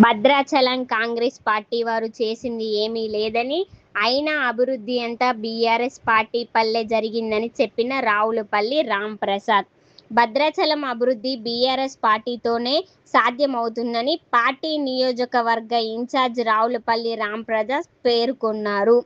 Bhadrachalam Congress party వారు చేసింది ఏమీ లేదని, అయినా అభివృద్ధి అంతా బీఆర్ఎస్ పార్టీ పల్లె జరిగిందని చెప్పిన రావులపల్లి రాంప్రసాద్. భద్రాచలం అభివృద్ధి బీఆర్ఎస్ పార్టీతోనే సాధ్యమవుతుందని పార్టీ నియోజకవర్గ ఇన్ఛార్జ్ రావులపల్లి రాంప్రసాద్ పేర్కొన్నారు.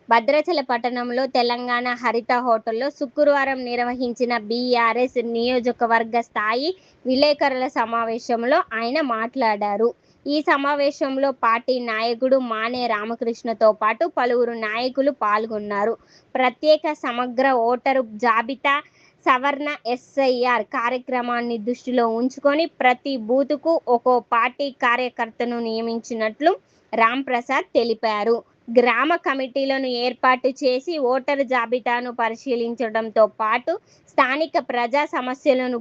భద్రాచల పట్టణంలో తెలంగాణ హరిత హోటల్లో శుక్రవారం నిర్వహించిన బీఆర్ఎస్ నియోజకవర్గ స్థాయి విలేకరుల సమావేశంలో ఆయన మాట్లాడారు. ఈ సమావేశంలో పార్టీ నాయకుడు మానే రామకృష్ణతో పాటు పలువురు నాయకులు పాల్గొన్నారు. ప్రత్యేక సమగ్ర ఓటరు జాబితా సవరణ ఎస్ఐఆర్ కార్యక్రమాన్ని దృష్టిలో ఉంచుకొని ప్రతి బూతుకు ఒక్కో పార్టీ కార్యకర్తను నియమించినట్లు రాంప్రసాద్ తెలిపారు. గ్రామ కమిటీలను ఏర్పాటు చేసి ఓటరు జాబితాను పరిశీలించడంతో పాటు స్థానిక ప్రజా సమస్యలను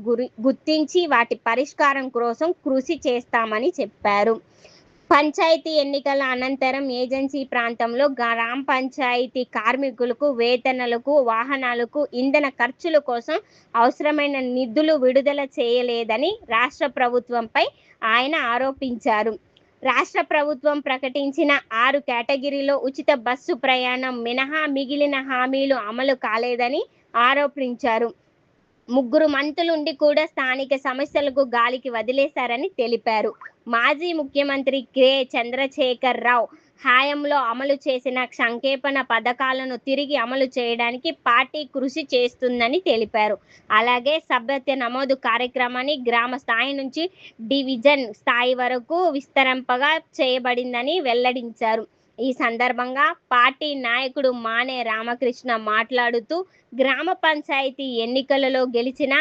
గుర్తించి వాటి పరిష్కారం కోసం కృషి చేస్తామని చెప్పారు. పంచాయతీ ఎన్నికల అనంతరం ఏజెన్సీ ప్రాంతంలో గ్రామ పంచాయతీ కార్మికులకు వేతనాలకు, వాహనాలకు, ఇంధన ఖర్చుల కోసం అవసరమైన నిధులు విడుదల చేయలేదని రాష్ట్ర ప్రభుత్వంపై ఆయన ఆరోపించారు. రాష్ట్ర ప్రభుత్వం ప్రకటించిన 6 కేటగిరీలో ఉచిత బస్సు ప్రయాణం మినహా మిగిలిన హామీలు అమలు కాలేదని ఆరోపించారు. 3 మంత్రులుండి కూడా స్థానిక సమస్యలకు గాలికి వదిలేశారని తెలిపారు. మాజీ ముఖ్యమంత్రి కె. చంద్రశేఖర్ రావు హయాంలో అమలు చేసిన సంక్షేమ పథకాలను తిరిగి అమలు చేయడానికి పార్టీ కృషి చేస్తుందని తెలిపారు. అలాగే సభ్యత్వ నమోదు కార్యక్రమాన్ని గ్రామ స్థాయి నుంచి డివిజన్ స్థాయి వరకు విస్తరింపగా చేయబడిందని వెల్లడించారు. ఈ సందర్భంగా పార్టీ నాయకుడు మానే రామకృష్ణ మాట్లాడుతూ గ్రామ పంచాయతీ ఎన్నికలలో గెలిచిన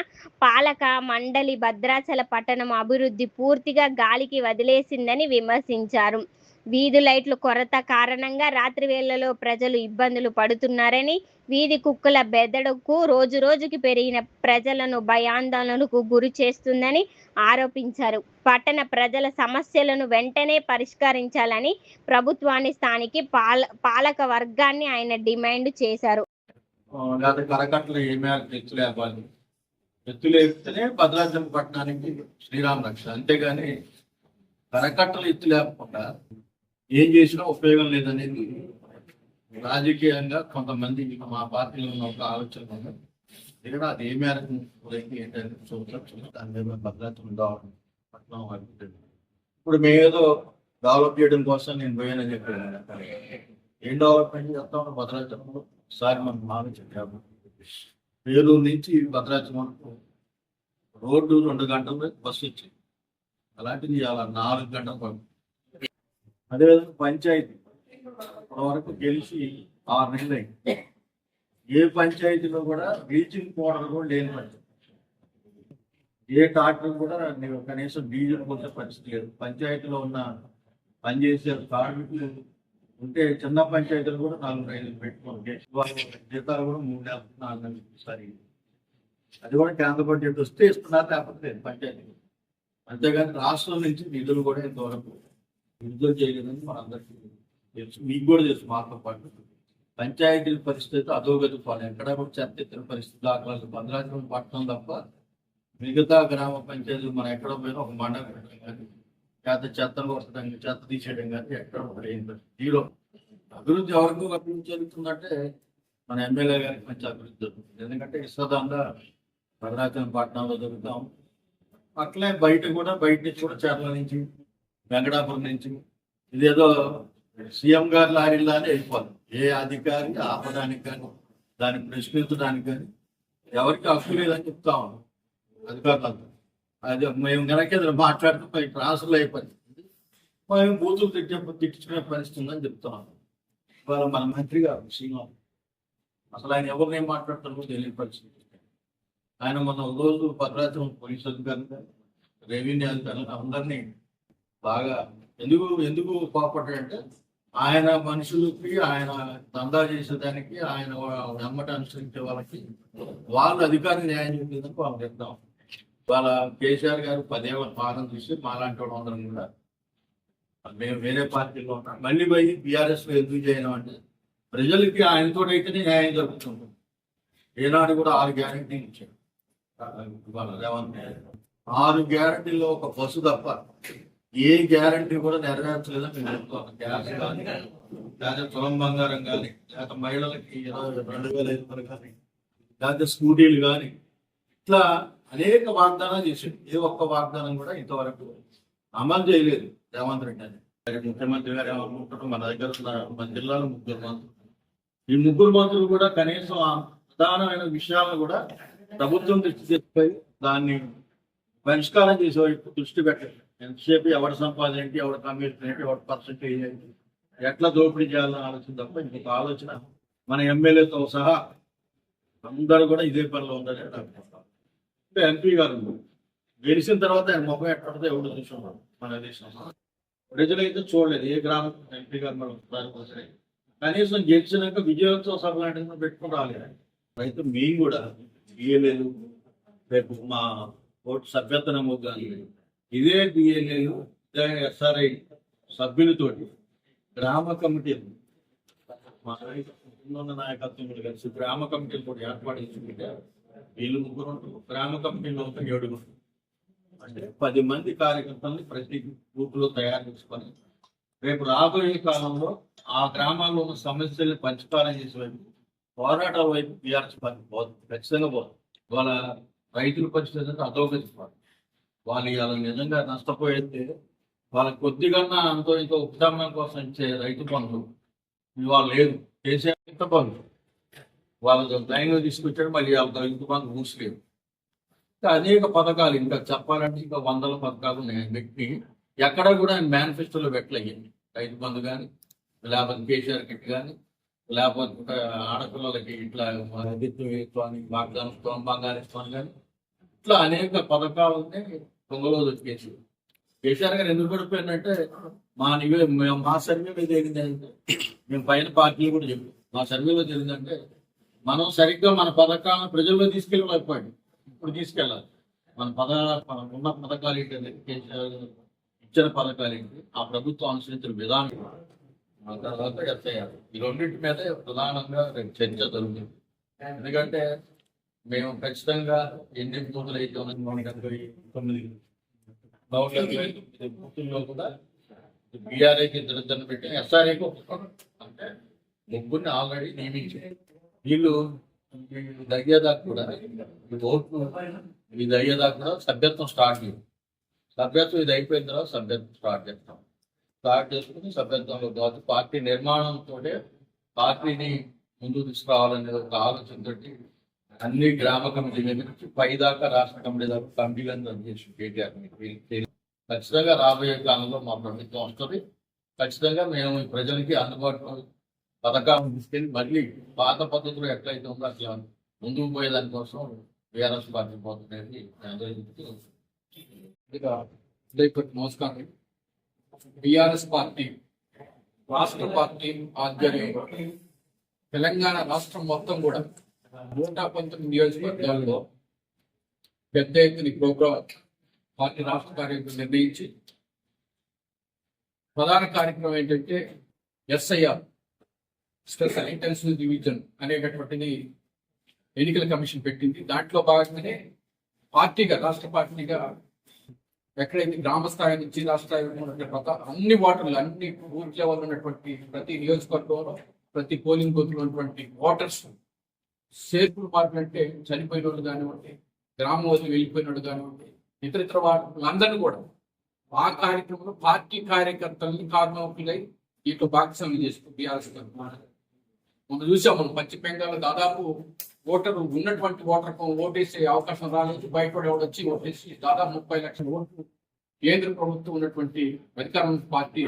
పాలక మండలి భద్రాచల పట్టణం అభివృద్ధి పూర్తిగా గాలికి వదిలేసిందని విమర్శించారు. వీధి లైట్ల కొరత కారణంగా రాత్రి వేళల్లో ప్రజలు ఇబ్బందులు పడుతున్నారని, వీధి కుక్కల బెదడుకు రోజురోజుకి పెరిగిన ప్రజలను భయాందోళనకు గురి చేస్తుందని ఆరోపించారు. పట్టణ ప్రజల సమస్యలను వెంటనే పరిష్కరించాలని ప్రభుత్వాన్ని, స్థానిక పాలక వర్గాన్ని ఆయన డిమాండ్ చేశారు. ఎత్తులేస్తేనే భద్రాచలం పట్టణానికి శ్రీరామ రక్ష, అంతేగాని కరకట్టలు ఎత్తు లేకుండా ఏం చేసినా ఉపయోగం లేదనేది రాజకీయంగా కొంతమంది మా పార్టీలో ఉన్న ఒక ఆలోచన ఉంది. ఇక్కడ అది ఏ మేరకు ఏంటంటే చూద్దాం. దాని మీద భద్రాచలం పట్టణం అనుకుంటుంది. ఇప్పుడు మేమేదో డెవలప్ చేయడం కోసం నేను పోయానని చెప్పాను. ఏం డెవలప్మెంట్ చేస్తాం భద్రాచలంలో? ఒకసారి మనం ఆలోచించాము. వేలూరు నుంచి భద్రాచలం రోడ్డు 2 గంటలు బస్సు వచ్చింది. అలాంటిది అలా 4 గంటలు పడుతుంది. అదేవిధంగా పంచాయతీ వరకు గెలిచి 6 నెలలు అయింది. ఏ పంచాయతీలో కూడా బ్లీచింగ్ పౌడర్ కూడా లేని పంచాయతీ, ఏ డాక్టర్ కూడా కనీసం డీజిల్ కొట్టే పరిస్థితి లేదు. పంచాయతీలో ఉన్న పనిచేసే కార్మికులు ఉంటే చిన్న పంచాయతీలు కూడా 4 నెలలు పెట్టుకోండి. జీతాలు కూడా 3 నెలలు 4 నెలలు సరి. అది కూడా కేంద్ర బడ్జెట్ వస్తే ఇస్తున్నారు, లేకపోతే పంచాయతీ. అంతేగాని రాష్ట్రం నుంచి నిధులు కూడా ఇంతవరకు విడుదల చేయలేదని మనందరికీ తెలుసు, మీకు కూడా తెలుసు. మాతో పాటు పంచాయతీల పరిస్థితి అధోగతి పాలు. ఎక్కడ కూడా చెత్త ఎత్తిన పరిస్థితి దాఖలాలు భద్రాచలం పట్టణం తప్ప మిగతా గ్రామ పంచాయతీలు మనం ఎక్కడ పోయినా ఒక మండలం పెట్టడం కానీ, లేకపోతే చెత్తను కొట్టడం, చెత్త తీసేయడం కానీ ఎక్కడ కూడా జీరో. అభివృద్ధి ఎవరికి అభివృద్ధి జరుగుతుందంటే మన ఎమ్మెల్యే గారికి మంచి అభివృద్ధి జరుగుతుంది. ఎందుకంటే ఇష్టదంగా భద్రాచలం పట్టణంలో జరుగుతాం. అట్లే బయట నుంచి కూడా చర్ల నుంచి, వెంకటాపురం నుంచి ఇదేదో సీఎం గారి లారీలానే వెళ్ళిపోదు. ఏ అధికారి ఆపడానికి కానీ, దాన్ని ప్రశ్నించడానికి కానీ ఎవరికి హక్కు లేదని చెప్తా ఉన్నాం అధికారులంతా. అది మేము కనుక మాట్లాడుతూ ట్రాన్స్ఫర్లు అయిపోయింది. మేము బూతులు తిట్టించుకునే పరిస్థితి ఉందని చెప్తున్నాం. ఇవాళ మన మంత్రి గారు శ్రీనివాస్ అసలు ఆయన ఎవరిని ఏం మాట్లాడుతున్నారో తెలియని పరిస్థితి. ఆయన మొన్న ఒక రోజు భద్రాచలం పోలీసు అధికారులు కానీ, రెవెన్యూ అధికారులు అందరినీ బాగా ఎందుకు కోపడ్డాడంటే ఆయన మనుషులకి, ఆయన దందా చేసేదానికి, ఆయన వెంబట అనుసరించే వాళ్ళకి వాళ్ళు అధికారులు న్యాయం చేసేదానికి వాళ్ళు చెప్తాం. వాళ్ళ కేసీఆర్ గారు 10 ఏళ్ళ పాలన చూసి మాలాంటి వాళ్ళు అందరం కూడా మేము వేరే పార్టీలో ఉన్నాం, మళ్ళీ పోయి బీఆర్ఎస్లో ఎందుకు చేయడం అంటే ప్రజలకి ఆయనతో అయితేనే న్యాయం జరుగుతుంది. ఏనాడు కూడా 6 గ్యారెంటీలు ఇచ్చాడు వాళ్ళ రేవంత్. 6 గ్యారెంటీల్లో ఒక బస్సు తప్ప ఏ గ్యారంటీ కూడా నెరవేర్చలేదని మేము చెప్తున్నాం. గ్యాస్ కానీ లేదా తులం బంగారం కానీ లేదా మహిళలకి 22,500 కానీ లేదా స్కూటీలు కానీ ఇట్లా అనేక వాగ్దానాలు చేసింది. ఏ ఒక్క వాగ్దానం కూడా ఇంతవరకు అమలు చేయలేదు రేవంత్ రెడ్డి అని. ముఖ్యమంత్రి గారు ఏమనుకుంటారు, మన దగ్గర ఉన్న మన జిల్లాలో 3 మంత్రులు, ఈ 3 మంత్రులు కూడా కనీసం ఆ ప్రధానమైన విషయాలను కూడా ప్రభుత్వం దృష్టి తెచ్చిపోయి దాన్ని పరిష్కారం చేసే వైపు దృష్టి పెట్టారు. ఎంతసేపు ఎవరి సంపాదన ఏంటి, ఎవరి కమిషన్ ఏంటి, ఎవరి పర్సెంటేజ్ ఏంటి, ఎట్లా దోపిడీ చేయాలని ఆలోచన తప్ప ఇంకొక ఆలోచన మన ఎమ్మెల్యేతో సహా అందరూ కూడా ఇదే పనిలో ఉందని నాకు ఎంపీ గారు గెలిచిన తర్వాత ఆయన ముఖం ఎట్లా ఎవరు చూసుకున్నారు మన దేశంలో. ప్రజలైతే చూడలేదు ఏ గ్రామం ఎంపీ గారు మనం దానికోసమే కనీసం గెలిచినాక విజయోత్సవ సభ లాంటివి పెట్టుకుని రాలేదు. అయితే మేము కూడా బిఎల్ఏలు రేపు మా ఓటు సభ్యత నమోదు కానీ ఇదే బిఎల్ఏలు ఇదే ఎస్ఆర్ఐ సభ్యులతోటి గ్రామ కమిటీలు మా నాయకత్వం కలిసి గ్రామ కమిటీలు కూడా ఏర్పాటు చేసుకుంటే వీళ్ళు 3 ఉంటారు, గ్రామ కమిటీలో 7 అంటే 10 మంది కార్యకర్తల్ని ప్రతి గ్రూప్ లో తయారు చేసుకొని రేపు రాబోయే కాలంలో ఆ గ్రామాల్లో ఉన్న సమస్యల్ని పరిష్కారం చేసే వైపు పోరాటాల వైపు బీఆర్ఎస్ పార్టీ పోతుంది, ఖచ్చితంగా పోతుంది. వాళ్ళ రైతుల పరిస్థితి అంటే అధోగతి పోతుంది. వాళ్ళు ఇవాళ నిజంగా నష్టపోయేది వాళ్ళ కొద్దిగా అంతో ఇంతో ఉపశమనం కోసం ఇచ్చే రైతు పనులు ఇవాళ లేదు. చేసే రైతు పనులు వాళ్ళ లైన్లో తీసుకొచ్చాడు, మళ్ళీ వాళ్ళ రైతు పనులు మూసలేవు. ఇంకా అనేక పథకాలు ఇంకా చెప్పాలంటే ఇంకా 100 పథకాలు ఉన్నాయి పెట్టి ఎక్కడ కూడా మేనిఫెస్టోలో పెట్టలేయండి. రైతు బంధు కానీ లేకపోతే కేసీఆర్ కిట్ కానీ లేకపోతే ఆడపిల్లలకి ఇట్లా అని వాగ్దానం బంగారు ఇస్తాను కానీ ఇట్లా అనేక పథకాలని దొంగలో దొరికేసి కేసీఆర్ గారు ఎందుకు పడిపోయిందంటే మా సర్వేలో జరిగిందంటే మేము పైన పార్టీలు కూడా చెప్పాం. మా సర్వేలో జరిగిందంటే మనం సరిగ్గా మన పథకాలను ప్రజల్లో తీసుకెళ్ళలేకపోయాడు. ఇప్పుడు తీసుకెళ్ళాలి. మన ఉన్న పథకాలు ఏంటంటే కేసీఆర్ ఇచ్చిన పథకాలు ఏంటి, ఆ ప్రభుత్వం అనుసరించిన విధానం, ఆ తర్వాత ఎస్ఐఆర్, ఈ రెండింటి మీద ప్రధానంగా చర్చ జరుగుతుంది. ఎందుకంటే మేము ఖచ్చితంగా ఎన్ని బూతులు అయితే 9 బూతుల్లో కూడా బీఆర్ఐకి ఇద్దరు పెట్టి ఎస్ఆర్ఐకి అంటే 3 ఆల్రెడీ నియమించారు. వీళ్ళు దయ్యేదాకా కూడా ఓట్లు ఇది అయ్యేదాకా కూడా సభ్యత్వం స్టార్ట్ చేయాలి. సభ్యత్వం ఇది అయిపోయిన తర్వాత సభ్యత్వం స్టార్ట్ చేసుకుని సభ్యత్వంలో కాదు పార్టీ నిర్మాణంతో పార్టీని ముందుకు తీసుకురావాలనే ఒక ఆలోచనతో అన్ని గ్రామ కమిటీ నుంచి పైదాకా రాష్ట్ర కమిటీ దాకా కమిటీలను రద్దు చేసి కేటీఆర్ ఖచ్చితంగా రాబోయే కాలంలో మా ప్రభుత్వం వస్తుంది. ఖచ్చితంగా మేము ప్రజలకి అందుబాటులో పథకాలను తీసుకెళ్ళి మళ్ళీ పాత పద్ధతిలో ఎట్లయితే ఉందో అట్లా ముందుకు పోయేదానికోసం బీఆర్ఎస్ పార్టీ పోతున్నది నమస్కారం. బీఆర్ఎస్ పార్టీ రాష్ట్ర పార్టీ ఆధ్వర్యంలో తెలంగాణ రాష్ట్రం మొత్తం కూడా 119 నియోజకవర్గాల్లో పెద్ద ఎత్తున ప్రోగ్రాం పార్టీ రాష్ట్ర కార్యక్రమం నిర్ణయించి ప్రధాన కార్యక్రమం ఏంటంటే ఎస్ఐఆర్ స్పెషల్ ఇంటెన్సివ్ డివిజన్ అనేటటువంటిది ఎన్నికల కమిషన్ పెట్టింది. దాంట్లో భాగంగానే పార్టీగా రాష్ట్ర పార్టీగా ఎక్కడైతే గ్రామ స్థాయి నుంచి రాష్ట్ర స్థాయి ఉన్నటువంటి అన్ని ఓటర్లు అన్ని బూత్ లెవెల్ ఉన్నటువంటి ప్రతి నియోజకవర్గంలో ప్రతి పోలింగ్ బూత్ ఉన్నటువంటి ఓటర్స్ సేఫ్టీ మార్పులు అంటే చనిపోయిన వాళ్ళు కానివ్వండి, గ్రామం వదిలి వెళ్ళిపోయిన వాళ్ళు కానివ్వండి, ఇతర వాళ్ళందరినీ కూడా ఆ కార్యక్రమంలో పార్టీ కార్యకర్తల్ని కార్మికులై వీటిలో భాగస్వామ్యం చేసుకుని బీఆర్ఎస్ మనం చూసాం. మనం పశ్చిమ బెంగాల్ దాదాపు ఓటరు ఉన్నటువంటి ఓటర్ ఓటేసే అవకాశం రాలేదు. బయట ఎవడొచ్చి ఓటేసి దాదాపు 30 లక్షల ఓట్లు కేంద్ర ప్రభుత్వం ఉన్నటువంటి అధికారం పార్టీ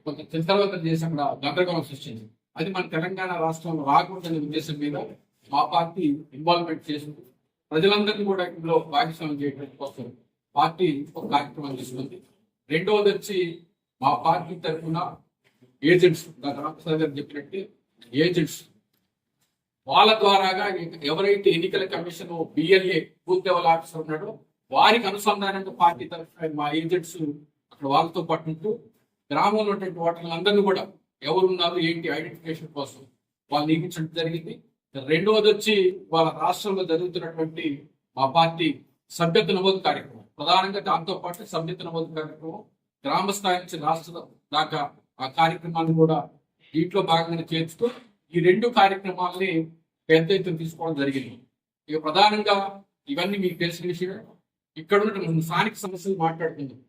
కొంత చింతలవంతం చేసి అక్కడ గందరగోళం సృష్టించింది. అది మన తెలంగాణ రాష్ట్రంలో రాకూడదనే ఉద్దేశం మీద మా పార్టీ ఇన్వాల్వ్మెంట్ చేసింది. ప్రజలందరినీ కూడా ఇందులో భాగస్వామ్యం చేయడం కోసం పార్టీ ఒక కార్యక్రమం తీసుకుంది. రెండవది వచ్చి మా పార్టీ తరఫున ఏజెంట్స్ రామప్రసాద్ చెప్పినట్టు ఏజెంట్స్ వాళ్ళ ద్వారాగా ఎవరైతే ఎన్నికల commission BLA booth level officer ఉన్నాడో వారికి అనుసంధానంగా పార్టీ తరఫున మా ఏజెంట్స్ అక్కడ వాళ్ళతో పాటు ఉంటూ గ్రామంలో ఉన్నటువంటి ఓటర్లందరినీ కూడా ఎవరున్నారు ఏంటి ఐడెంటిఫికేషన్ కోసం వాళ్ళు నియమించడం జరిగింది. రెండవది వచ్చి వాళ్ళ రాష్ట్రంలో జరుగుతున్నటువంటి మా పార్టీ సభ్యత్వ నమోదు కార్యక్రమం, ప్రధానంగా దాంతో పాటు సభ్యత్వ నమోదు కార్యక్రమం గ్రామ స్థాయి నుంచి రాష్ట్ర దాకా ఆ కార్యక్రమాన్ని కూడా దీంట్లో భాగంగా చేర్చుతూ ఈ రెండు కార్యక్రమాలని పెద్ద ఎత్తున తీసుకోవడం జరిగింది. ఇక ప్రధానంగా ఇవన్నీ మీకు తెలిసిన విషయం. ఇక్కడ ఉన్న స్థానిక సమస్యలు మాట్లాడుకుందాం.